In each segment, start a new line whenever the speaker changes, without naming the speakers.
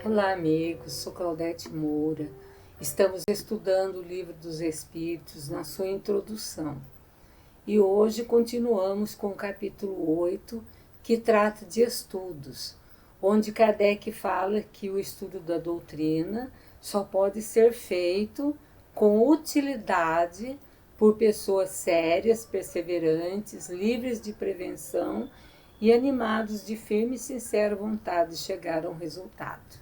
Olá, amigos. Sou Claudete Moura. Estamos estudando o Livro dos Espíritos na sua introdução. E hoje continuamos com o capítulo 8, que trata de estudos, onde Kardec fala que o estudo da doutrina só pode ser feito com utilidade por pessoas sérias, perseverantes, livres de prevenção e animados de firme e sincera vontade de chegar a um resultado.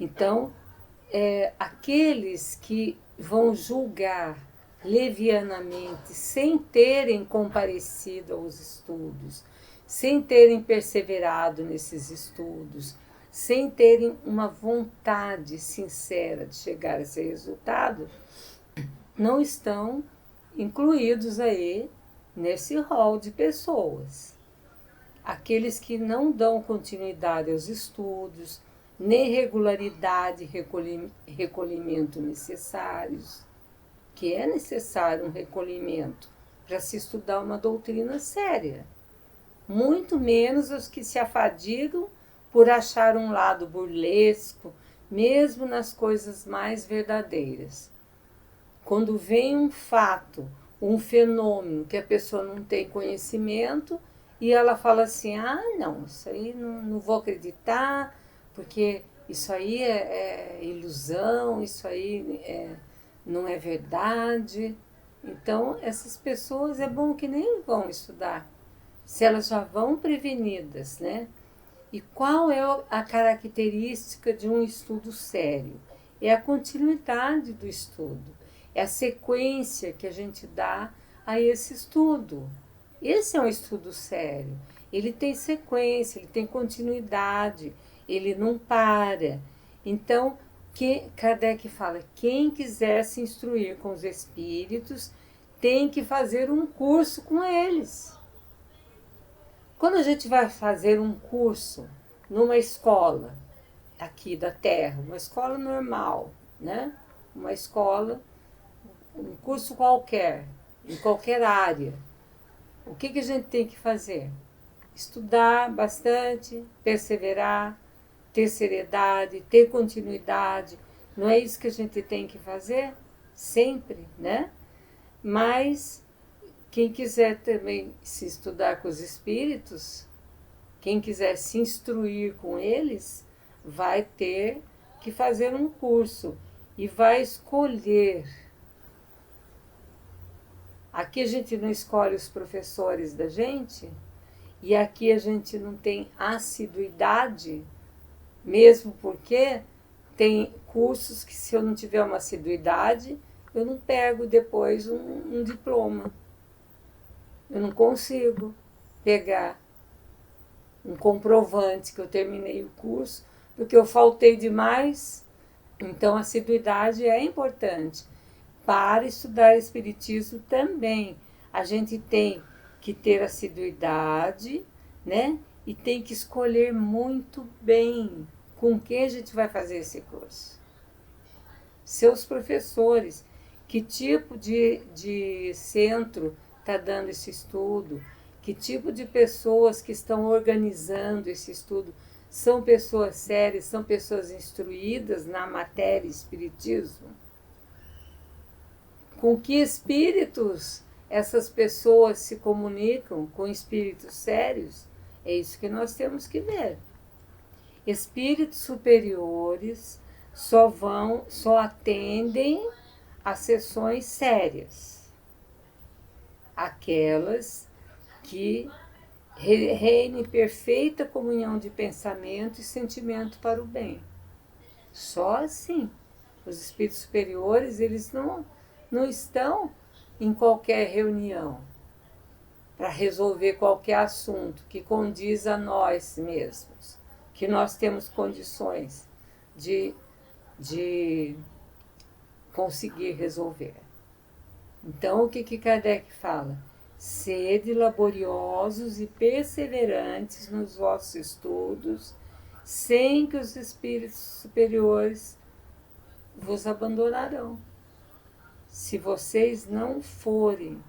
Então, aqueles que vão julgar levianamente, sem terem comparecido aos estudos, sem terem perseverado nesses estudos, sem terem uma vontade sincera de chegar a esse resultado, não estão incluídos aí nesse rol de pessoas. Aqueles que não dão continuidade aos estudos, nem regularidade e recolhimento necessários, que é necessário um recolhimento para se estudar uma doutrina séria. Muito menos os que se afadigam por achar um lado burlesco, mesmo nas coisas mais verdadeiras. Quando vem um fato, um fenômeno que a pessoa não tem conhecimento, e ela fala assim, não, isso aí não vou acreditar, porque isso aí é ilusão, isso aí não é verdade. Então, essas pessoas é bom que nem vão estudar, se elas já vão prevenidas, né? E qual é a característica de um estudo sério? É a continuidade do estudo, é a sequência que a gente dá a esse estudo. Esse é um estudo sério, ele tem sequência, ele tem continuidade, ele não para. Então, Kardec fala, quem quiser se instruir com os espíritos, tem que fazer um curso com eles. Quando a gente vai fazer um curso numa escola aqui da Terra, uma escola normal, né? Uma escola, um curso qualquer, em qualquer área, o que a gente tem que fazer? Estudar bastante, perseverar, ter seriedade, ter continuidade. Não é isso que a gente tem que fazer? Sempre, né? Mas quem quiser também se estudar com os espíritos, quem quiser se instruir com eles, vai ter que fazer um curso e vai escolher. Aqui a gente não escolhe os professores da gente, e aqui a gente não tem assiduidade, mesmo porque tem cursos que, se eu não tiver uma assiduidade, eu não pego depois um diploma. Eu não consigo pegar um comprovante que eu terminei o curso, porque eu faltei demais. Então, a assiduidade é importante. Para estudar espiritismo também, a gente tem que ter assiduidade, né? E tem que escolher muito bem com quem a gente vai fazer esse curso. Seus professores, que tipo de centro está dando esse estudo, que tipo de pessoas que estão organizando esse estudo, são pessoas sérias, são pessoas instruídas na matéria espiritismo? Com que espíritos essas pessoas se comunicam? Com espíritos sérios? É isso que nós temos que ver. Espíritos superiores só atendem a sessões sérias, aquelas que reinem perfeita comunhão de pensamento e sentimento para o bem. Só assim. Os espíritos superiores, eles não estão em qualquer reunião para resolver qualquer assunto que condiz a nós mesmos, que nós temos condições de conseguir resolver. Então, o que Kardec fala? Sede laboriosos e perseverantes nos vossos estudos, sem que os espíritos superiores vos abandonarão. Se vocês não forem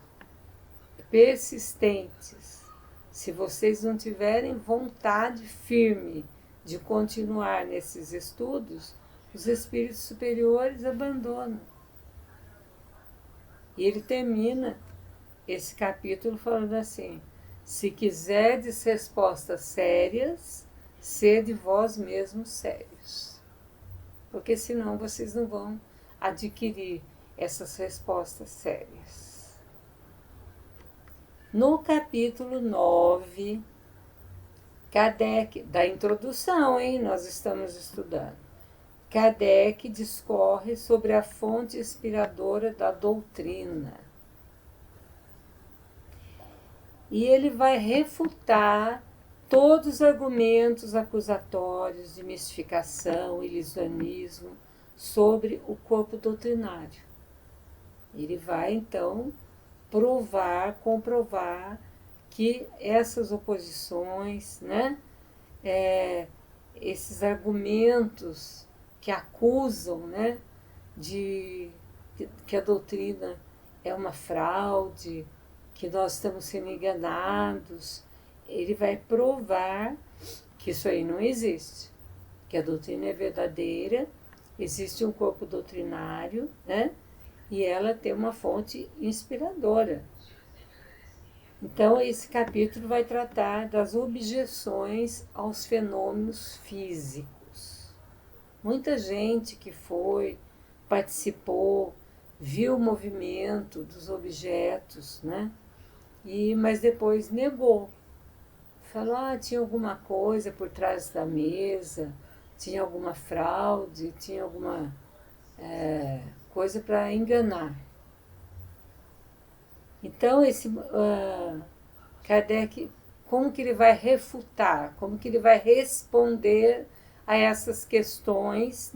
persistentes, se vocês não tiverem vontade firme de continuar nesses estudos, os espíritos superiores abandonam. E ele termina esse capítulo falando assim: se quiserdes respostas sérias, sede vós mesmos sérios. Porque senão vocês não vão adquirir essas respostas sérias. No capítulo 9, Kardec, da introdução, nós estamos estudando. Kardec discorre sobre a fonte inspiradora da doutrina. E ele vai refutar todos os argumentos acusatórios de mistificação, ilusionismo sobre o corpo doutrinário. Ele vai, então, comprovar que essas oposições, esses argumentos que acusam, de que a doutrina é uma fraude, que nós estamos sendo enganados, ele vai provar que isso aí não existe, que a doutrina é verdadeira, existe um corpo doutrinário, e ela tem uma fonte inspiradora. Então, esse capítulo vai tratar das objeções aos fenômenos físicos. Muita gente que participou, viu o movimento dos objetos, mas depois negou. Falou, tinha alguma coisa por trás da mesa, tinha alguma fraude, tinha alguma coisa para enganar. Então, Kardec, como que ele vai refutar, como que ele vai responder a essas questões,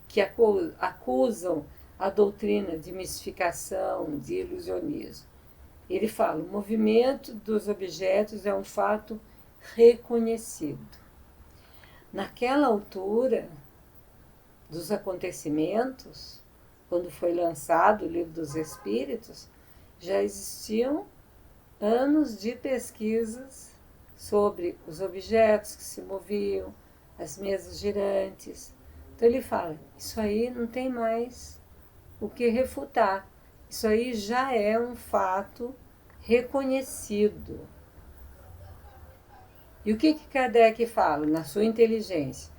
que acusam a doutrina de mistificação, de ilusionismo. Ele fala, o movimento dos objetos é um fato reconhecido. Naquela altura dos acontecimentos, quando foi lançado o Livro dos Espíritos, já existiam anos de pesquisas sobre os objetos que se moviam, as mesas girantes. Então ele fala, isso aí não tem mais o que refutar. Isso aí já é um fato reconhecido. E o que Kardec fala na sua inteligência?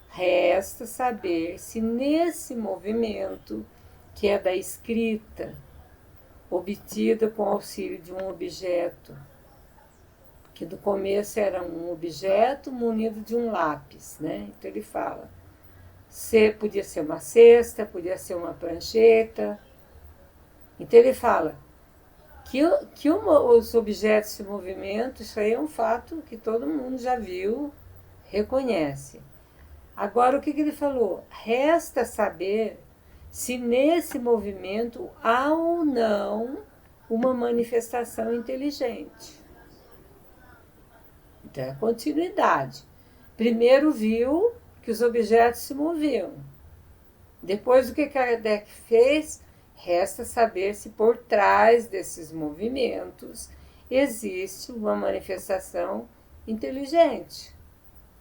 Resta saber se nesse movimento, que é da escrita, obtida com auxílio de um objeto, que no começo era um objeto munido de um lápis, Então ele fala, podia ser uma cesta, podia ser uma prancheta. Então ele fala que os objetos se movimentam, isso aí é um fato que todo mundo já viu, reconhece. Agora, o que ele falou? Resta saber se nesse movimento há ou não uma manifestação inteligente. Então, é a continuidade. Primeiro viu que os objetos se moviam. Depois, o que Kardec fez? Resta saber se por trás desses movimentos existe uma manifestação inteligente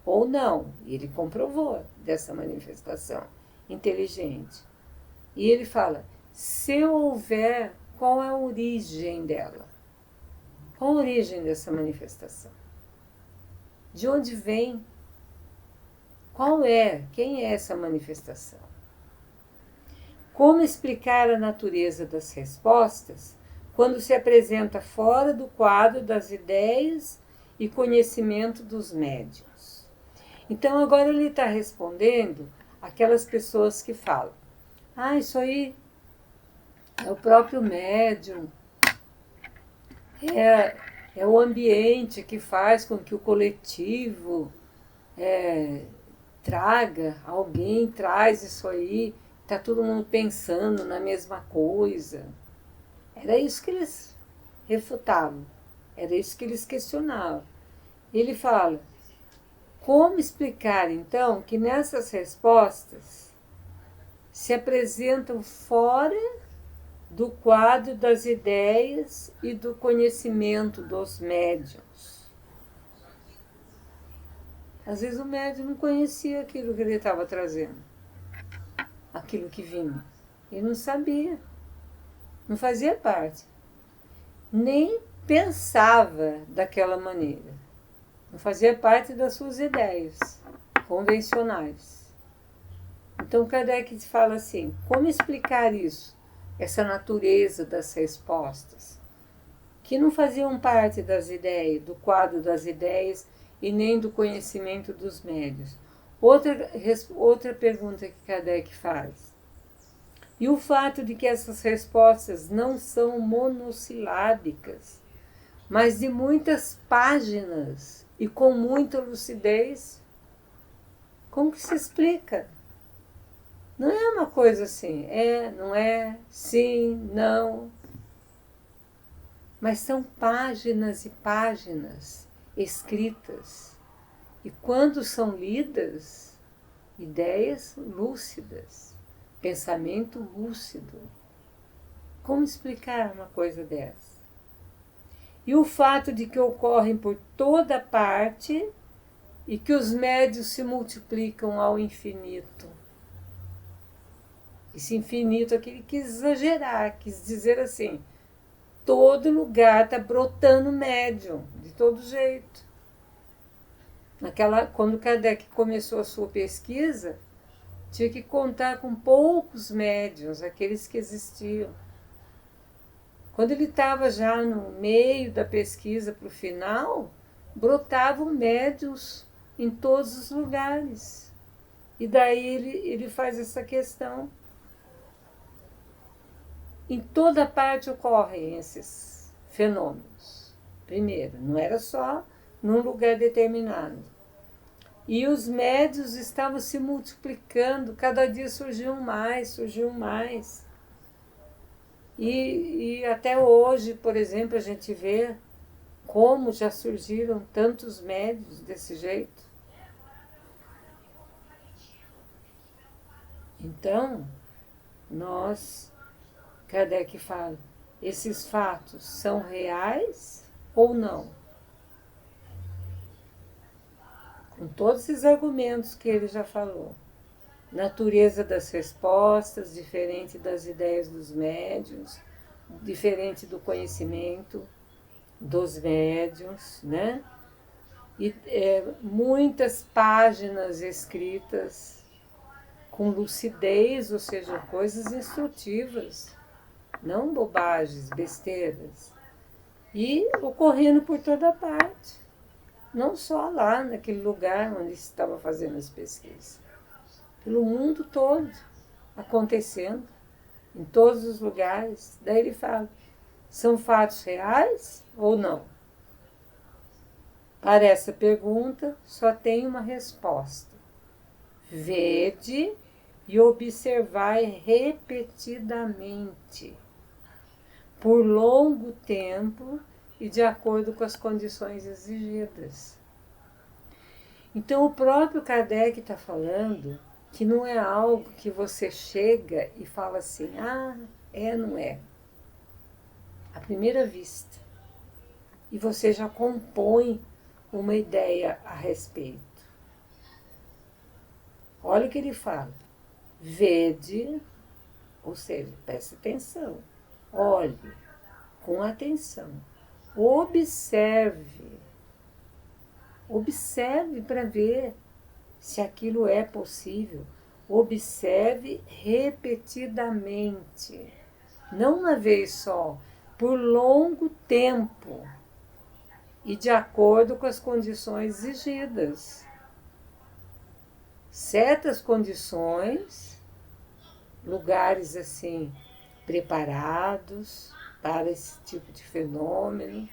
ou não. Ele comprovou dessa manifestação inteligente. E ele fala, se houver, qual é a origem dela? Qual a origem dessa manifestação? De onde vem? Quem é essa manifestação? Como explicar a natureza das respostas quando se apresenta fora do quadro das ideias e conhecimento dos médiuns? Então, agora ele está respondendo aquelas pessoas que falam, isso aí é o próprio médium, é o ambiente que faz com que o coletivo alguém traz isso aí, está todo mundo pensando na mesma coisa. Era isso que eles refutavam, era isso que eles questionavam. Ele fala, como explicar então que nessas respostas se apresentam fora do quadro das ideias e do conhecimento dos médiuns? Às vezes o médium não conhecia aquilo que ele estava trazendo, aquilo que vinha. Ele não sabia, não fazia parte, nem pensava daquela maneira. Não fazia parte das suas ideias convencionais. Então Kardec fala assim, como explicar isso? Essa natureza das respostas, que não faziam parte das ideias, do quadro das ideias e nem do conhecimento dos médios. Outra pergunta que Kardec faz. E o fato de que essas respostas não são monossilábicas, mas de muitas páginas e com muita lucidez, como que se explica? Não é uma coisa assim, não é, sim, não. Mas são páginas e páginas escritas. E quando são lidas, ideias lúcidas, pensamento lúcido. Como explicar uma coisa dessa? E o fato de que ocorrem por toda parte e que os médios se multiplicam ao infinito. Esse infinito aqui ele quis exagerar, quis dizer assim, todo lugar está brotando médium, de todo jeito. Quando Kardec começou a sua pesquisa, tinha que contar com poucos médiuns, aqueles que existiam. Quando ele estava já no meio da pesquisa para o final, brotavam médiuns em todos os lugares. E daí ele faz essa questão. Em toda parte ocorrem esses fenômenos. Primeiro, não era só num lugar determinado. E os médios estavam se multiplicando, cada dia surgiam mais. E até hoje, por exemplo, a gente vê como já surgiram tantos médios desse jeito. Então, Kardec fala, esses fatos são reais ou não? Com todos esses argumentos que ele já falou. Natureza das respostas, diferente das ideias dos médiuns, diferente do conhecimento dos médiuns, né? E muitas páginas escritas com lucidez, ou seja, coisas instrutivas, não bobagens, besteiras, e ocorrendo por toda parte, não só lá naquele lugar onde se estava fazendo as pesquisas, pelo mundo todo, acontecendo, em todos os lugares. Daí ele fala, são fatos reais ou não? Para essa pergunta, só tem uma resposta. Vede e observai repetidamente, por longo tempo e de acordo com as condições exigidas. Então, o próprio Kardec está falando que não é algo que você chega e fala assim, não é. À primeira vista. E você já compõe uma ideia a respeito. Olha o que ele fala. Vede, ou seja, preste atenção. Olhe com atenção. Observe. Observe para ver se aquilo é possível. Observe repetidamente. Não uma vez só, por longo tempo. E de acordo com as condições exigidas. Certas condições, lugares assim, preparados para esse tipo de fenômeno,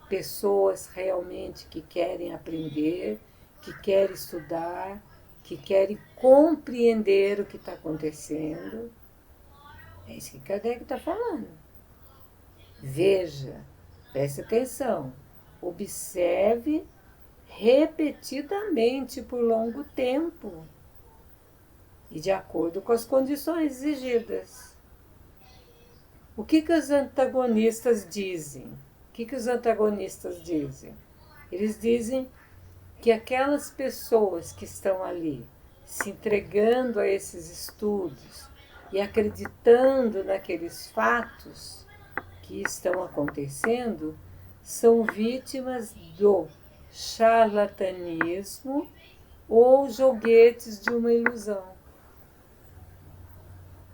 pessoas realmente que querem aprender, que querem estudar, que querem compreender o que está acontecendo. É isso que Kardec está falando. Veja, preste atenção, observe repetidamente por longo tempo e de acordo com as condições exigidas. O que os antagonistas dizem? O que os antagonistas dizem? Eles dizem que aquelas pessoas que estão ali se entregando a esses estudos e acreditando naqueles fatos que estão acontecendo são vítimas do charlatanismo ou joguetes de uma ilusão.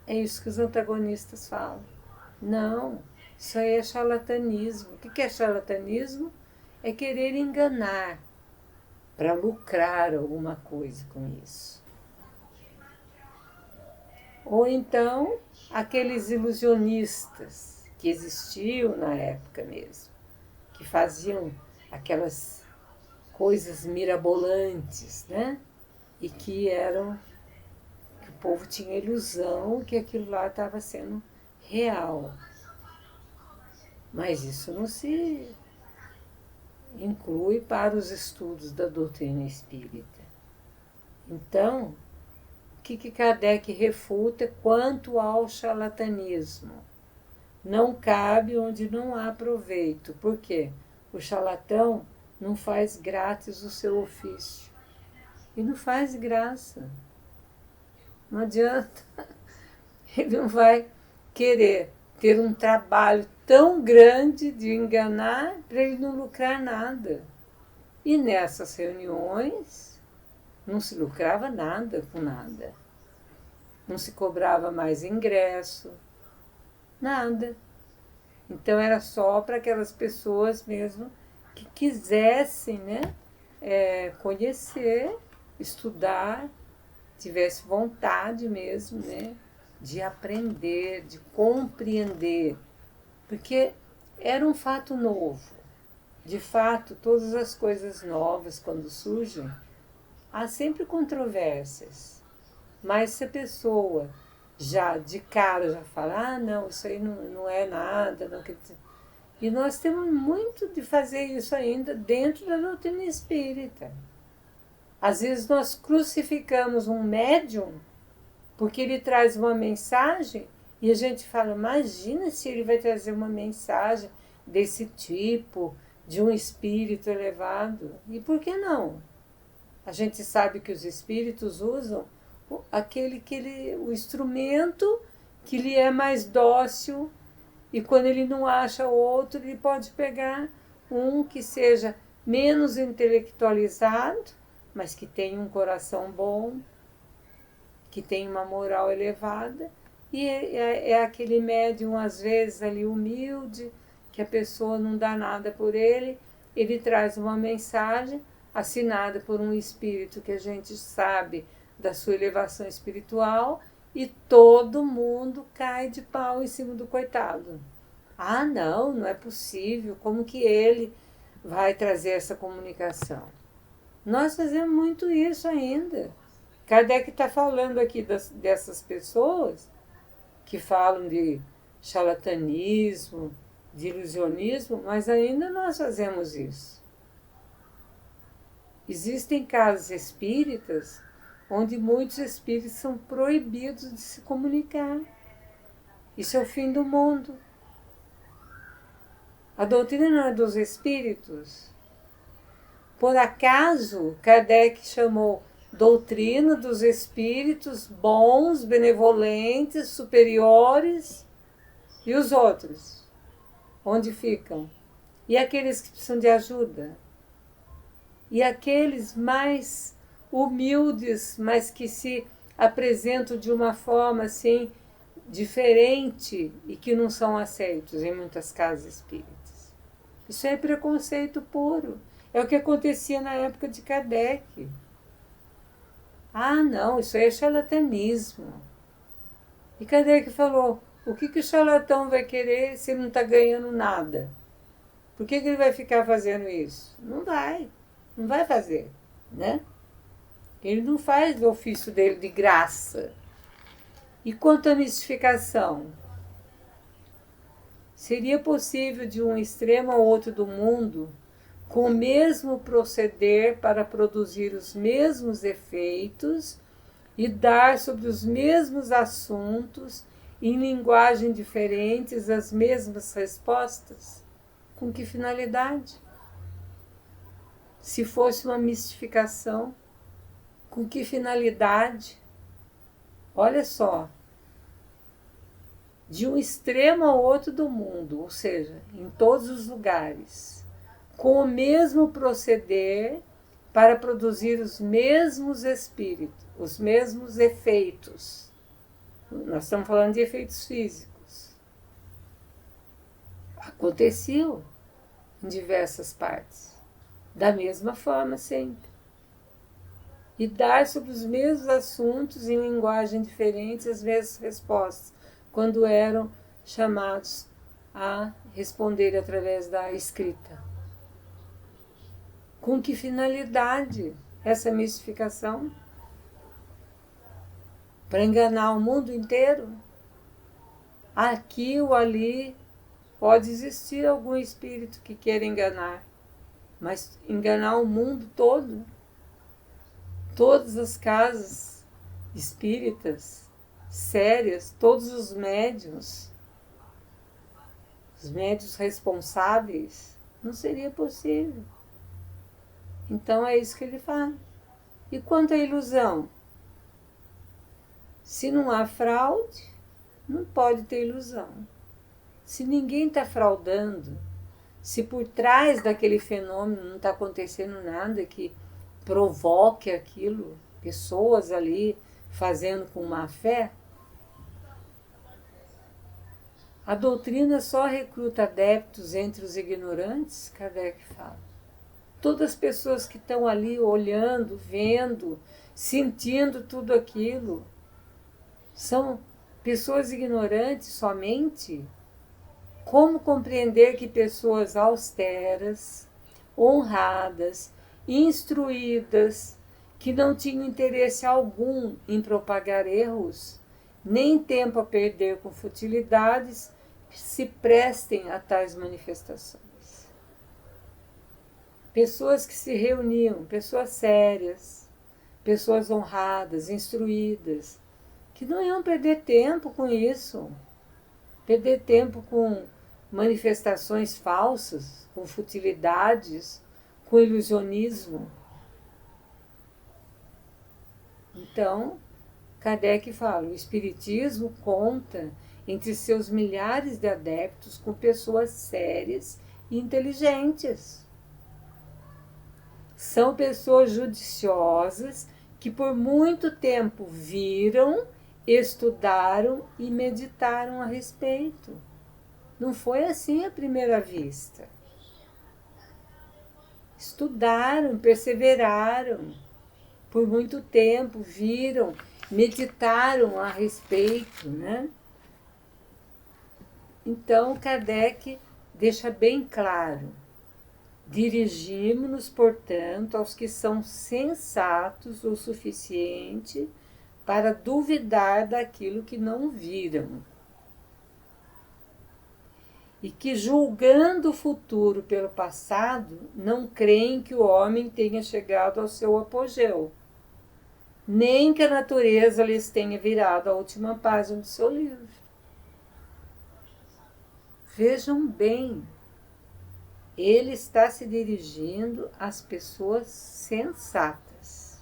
É isso que os antagonistas falam. Não, isso aí é charlatanismo. O que é charlatanismo? É querer enganar para lucrar alguma coisa com isso. Ou então, aqueles ilusionistas que existiam na época mesmo, que faziam aquelas coisas mirabolantes, né? E que o povo tinha ilusão que aquilo lá estava sendo real. Mas isso não se inclui para os estudos da doutrina espírita. Então, o que Kardec refuta quanto ao charlatanismo? Não cabe onde não há proveito. Por quê? O charlatão não faz grátis o seu ofício. E não faz graça. Não adianta. Ele não vai querer ter um trabalho tão grande de enganar para ele não lucrar nada. E nessas reuniões não se lucrava nada com nada. Não se cobrava mais ingresso, nada. Então era só para aquelas pessoas mesmo que quisessem, né, conhecer, estudar, tivesse vontade mesmo, né, de aprender, de compreender, porque era um fato novo. De fato, todas as coisas novas, quando surgem, há sempre controvérsias. Mas se a pessoa já de cara já fala, não, isso aí não é nada, não quer dizer. E nós temos muito de fazer isso ainda dentro da doutrina espírita. Às vezes nós crucificamos um médium porque ele traz uma mensagem e a gente fala, imagina se ele vai trazer uma mensagem desse tipo, de um espírito elevado. E por que não? A gente sabe que os espíritos usam o instrumento que lhe é mais dócil, e quando ele não acha outro, ele pode pegar um que seja menos intelectualizado, mas que tenha um coração bom, que tenha uma moral elevada, e é aquele médium, às vezes, ali humilde, que a pessoa não dá nada por ele traz uma mensagem assinada por um espírito que a gente sabe da sua elevação espiritual, e todo mundo cai de pau em cima do coitado. Ah, não é possível, como que ele vai trazer essa comunicação? Nós fazemos muito isso ainda. Kardec está falando aqui dessas pessoas que falam de charlatanismo, de ilusionismo, mas ainda nós fazemos isso. Existem casas espíritas onde muitos espíritos são proibidos de se comunicar. Isso é o fim do mundo. A doutrina dos espíritos, por acaso, Kardec chamou doutrina dos espíritos bons, benevolentes, superiores, e os outros? Onde ficam? E aqueles que precisam de ajuda? E aqueles mais humildes, mas que se apresentam de uma forma assim diferente e que não são aceitos em muitas casas espíritas? Isso é preconceito puro. É o que acontecia na época de Kardec. Ah, não, isso aí é charlatanismo. E Kardec falou, o que o charlatão vai querer se ele não está ganhando nada? Por que ele vai ficar fazendo isso? Não vai fazer, né? Ele não faz o ofício dele de graça. E quanto à mistificação? Seria possível de um extremo ao outro do mundo, com o mesmo proceder para produzir os mesmos efeitos e dar sobre os mesmos assuntos, em linguagem diferentes, as mesmas respostas? Com que finalidade? Se fosse uma mistificação, com que finalidade? Olha só, de um extremo ao outro do mundo, ou seja, em todos os lugares, com o mesmo proceder para produzir os mesmos espíritos, os mesmos efeitos. Nós estamos falando de efeitos físicos. Aconteceu em diversas partes, da mesma forma sempre. E dar sobre os mesmos assuntos em linguagem diferente as mesmas respostas, quando eram chamados a responder através da escrita. Com que finalidade essa mistificação? Para enganar o mundo inteiro? Aqui ou ali pode existir algum espírito que queira enganar, mas enganar o mundo todo? Todas as casas espíritas sérias, todos os médiuns responsáveis, não seria possível. Então é isso que ele fala. E quanto à ilusão? Se não há fraude, não pode ter ilusão. Se ninguém está fraudando, se por trás daquele fenômeno não está acontecendo nada que provoque aquilo, pessoas ali fazendo com má fé, a doutrina só recruta adeptos entre os ignorantes, Kardec fala. Todas as pessoas que estão ali olhando, vendo, sentindo tudo aquilo, são pessoas ignorantes somente? Como compreender que pessoas austeras, honradas, instruídas, que não tinham interesse algum em propagar erros, nem tempo a perder com futilidades, se prestem a tais manifestações? Pessoas que se reuniam, pessoas sérias, pessoas honradas, instruídas, que não iam perder tempo com isso, perder tempo com manifestações falsas, com futilidades, com ilusionismo. Então, Kardec fala, o Espiritismo conta entre seus milhares de adeptos com pessoas sérias e inteligentes. São pessoas judiciosas que por muito tempo viram, estudaram e meditaram a respeito. Não foi assim à primeira vista. Estudaram, perseveraram, por muito tempo viram, meditaram a respeito, né? Então, Kardec deixa bem claro: dirigimos-nos, portanto, aos que são sensatos o suficiente para duvidar daquilo que não viram, e que, julgando o futuro pelo passado, não creem que o homem tenha chegado ao seu apogeu, nem que a natureza lhes tenha virado a última página do seu livro. Vejam bem, ele está se dirigindo às pessoas sensatas.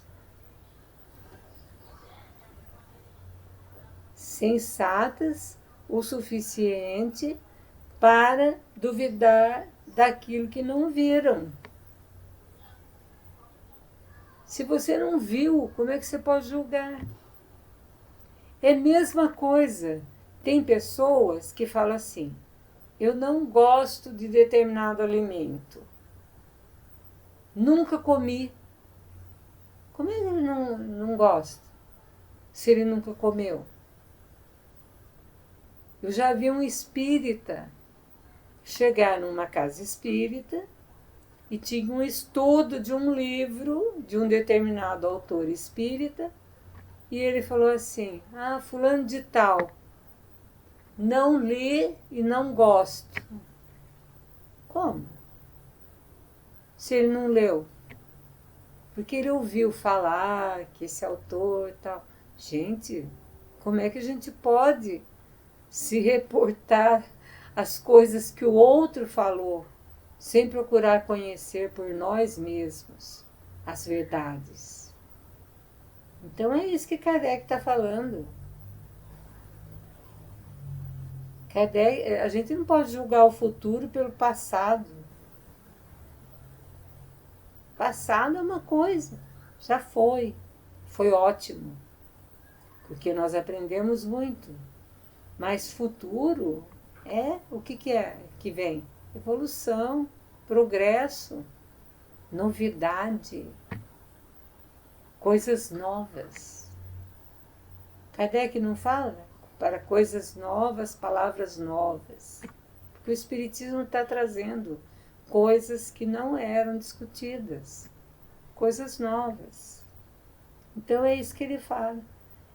Sensatas o suficiente para duvidar daquilo que não viram. Se você não viu, como é que você pode julgar? É a mesma coisa. Tem pessoas que falam assim: eu não gosto de determinado alimento. Nunca comi. Como é que ele não gosta, se ele nunca comeu? Eu já vi um espírita chegar numa casa espírita e tinha um estudo de um livro de um determinado autor espírita, e ele falou assim: ah, fulano de tal, não li e não gosto. Como? Se ele não leu? Porque ele ouviu falar que esse autor e tal. Gente, como é que a gente pode se reportar às coisas que o outro falou? sem procurar conhecer por nós mesmos as verdades. Então é isso que Kardec está falando. Kardec, a gente não pode julgar o futuro pelo passado. Passado é uma coisa, já foi ótimo, porque nós aprendemos muito. Mas futuro é o que é que vem? Evolução, progresso, novidade, coisas novas. Kardec não fala? Para coisas novas, palavras novas. Porque o Espiritismo está trazendo coisas que não eram discutidas, coisas novas. Então é isso que ele fala.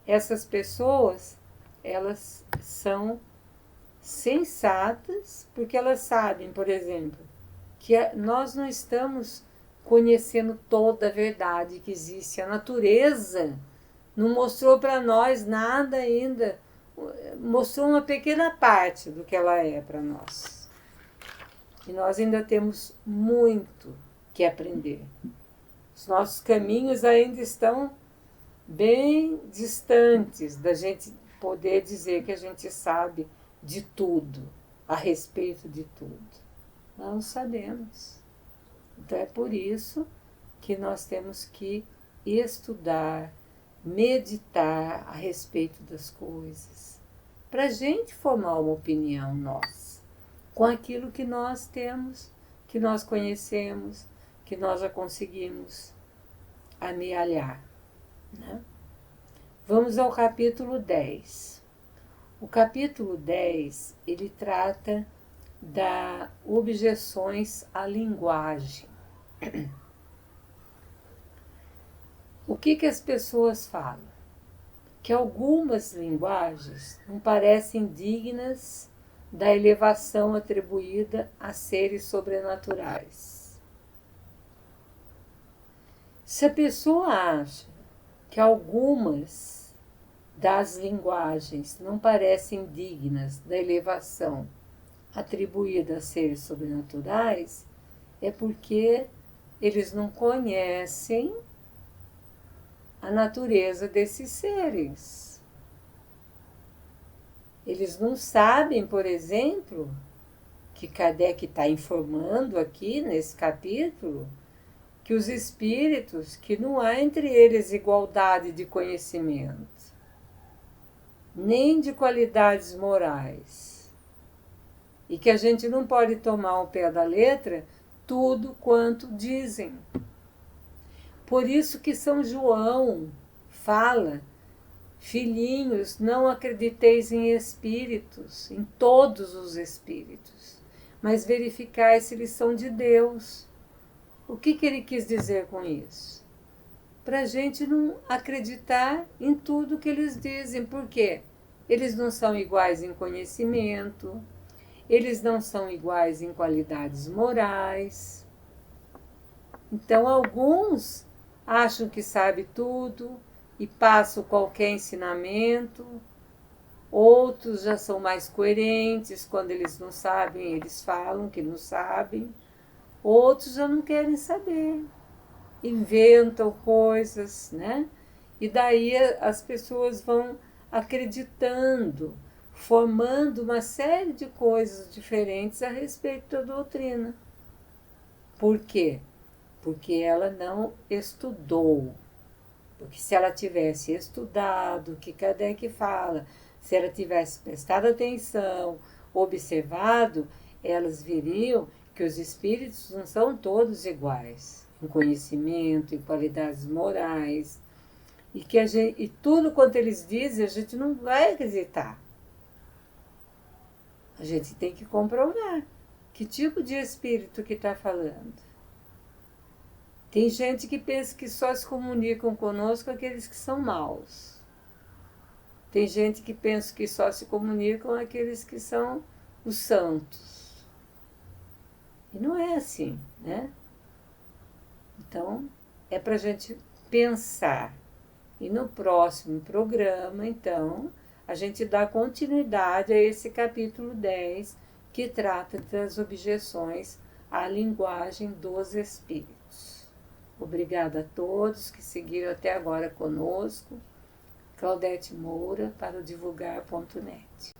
Essas pessoas, elas são sensatas, porque elas sabem, por exemplo, que nós não estamos conhecendo toda a verdade que existe. A natureza não mostrou para nós nada ainda, mostrou uma pequena parte do que ela é para nós. E nós ainda temos muito que aprender. Os nossos caminhos ainda estão bem distantes da gente poder dizer que a gente sabe de tudo, a respeito de tudo. Não sabemos. Então é por isso que nós temos que estudar, meditar a respeito das coisas, para a gente formar uma opinião nossa, com aquilo que nós temos, que nós conhecemos, que nós já conseguimos amealhar. Né? Vamos ao capítulo 10. O capítulo 10, ele trata das objeções à linguagem. O que as pessoas falam? Que algumas linguagens não parecem dignas da elevação atribuída a seres sobrenaturais. Se a pessoa acha que algumas das linguagens não parecem dignas da elevação atribuída a seres sobrenaturais, é porque eles não conhecem a natureza desses seres. Eles não sabem, por exemplo, que Kardec está informando aqui nesse capítulo, que os espíritos, que não há entre eles igualdade de conhecimento, nem de qualidades morais, e que a gente não pode tomar ao pé da letra tudo quanto dizem. Por isso que São João fala: filhinhos, não acrediteis em espíritos, em todos os espíritos, mas verificai se eles são de Deus. O que ele quis dizer com isso? Para a gente não acreditar em tudo que eles dizem. Por quê? Eles não são iguais em conhecimento, eles não são iguais em qualidades morais. Então, alguns acham que sabem tudo e passam qualquer ensinamento. Outros já são mais coerentes, quando eles não sabem, eles falam que não sabem. Outros já não querem saber, inventam coisas, né? E daí as pessoas vão acreditando, formando uma série de coisas diferentes a respeito da doutrina. Por quê? Porque ela não estudou. Porque se ela tivesse estudado o que Kardec fala, se ela tivesse prestado atenção, observado, elas veriam que os espíritos não são todos iguais em conhecimento, em qualidades morais, e que e tudo quanto eles dizem a gente não vai acreditar. A gente tem que comprovar que tipo de espírito que está falando. Tem gente que pensa que só se comunicam conosco aqueles que são maus. Tem gente que pensa que só se comunicam aqueles que são os santos. E não é assim, né? Então, é para a gente pensar. E no próximo programa, então, a gente dá continuidade a esse capítulo 10, que trata das objeções a linguagem dos espíritos. Obrigada a todos que seguiram até agora conosco. Claudete Moura para o divulgar.net.